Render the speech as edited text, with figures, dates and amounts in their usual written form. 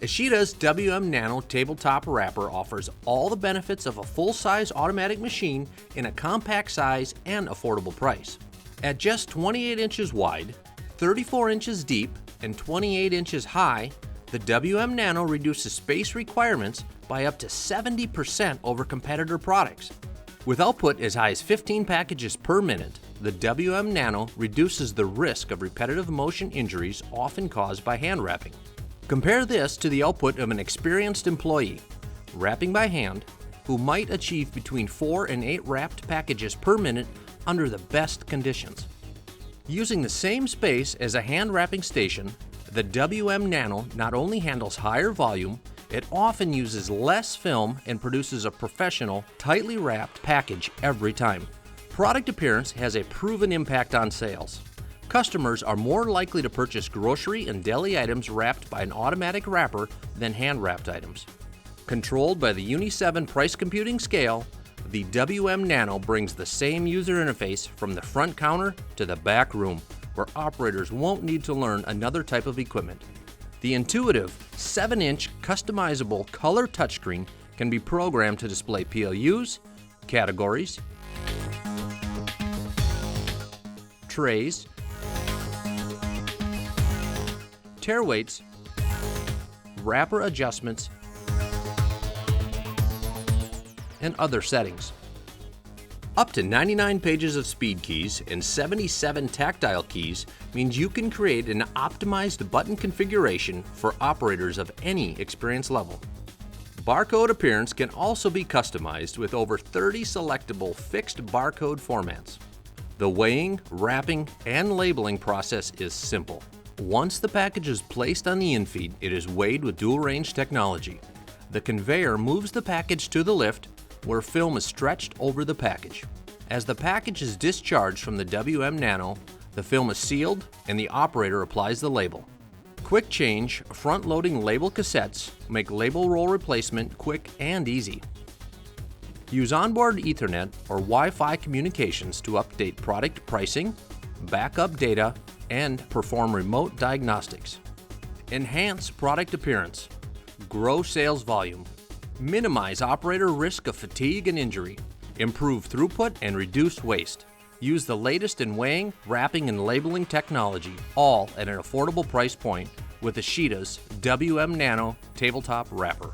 Ishida's WM-Nano tabletop wrapper offers all the benefits of a full-size automatic machine in a compact size and affordable price. At just 28 inches wide, 34 inches deep, and 28 inches high, the WM-Nano reduces space requirements by up to 70% over competitor products. With output as high as 15 packages per minute, the WM-Nano reduces the risk of repetitive motion injuries often caused by hand wrapping. Compare this to the output of an experienced employee, wrapping by hand, who might achieve between 4 and 8 wrapped packages per minute under the best conditions. Using the same space as a hand wrapping station, the WM-Nano not only handles higher volume, it often uses less film and produces a professional, tightly wrapped package every time. Product appearance has a proven impact on sales. Customers are more likely to purchase grocery and deli items wrapped by an automatic wrapper than hand-wrapped items. Controlled by the Uni 7 price computing scale, the WM-Nano brings the same user interface from the front counter to the back room, where operators won't need to learn another type of equipment. The intuitive 7-inch customizable color touchscreen can be programmed to display PLUs, categories, trays, tear weights, wrapper adjustments, and other settings. Up to 99 pages of speed keys and 77 tactile keys means you can create an optimized button configuration for operators of any experience level. Barcode appearance can also be customized with over 30 selectable fixed barcode formats. The weighing, wrapping, and labeling process is simple. Once the package is placed on the infeed, it is weighed with dual-range technology. The conveyor moves the package to the lift, where film is stretched over the package. As the package is discharged from the WM-Nano, the film is sealed and the operator applies the label. Quick change, front-loading label cassettes make label roll replacement quick and easy. Use onboard Ethernet or Wi-Fi communications to update product pricing, backup data, and perform remote diagnostics. Enhance product appearance, grow sales volume, minimize operator risk of fatigue and injury, improve throughput and reduce waste. Use the latest in weighing, wrapping, and labeling technology, all at an affordable price point with Ishida's WM-Nano tabletop wrapper.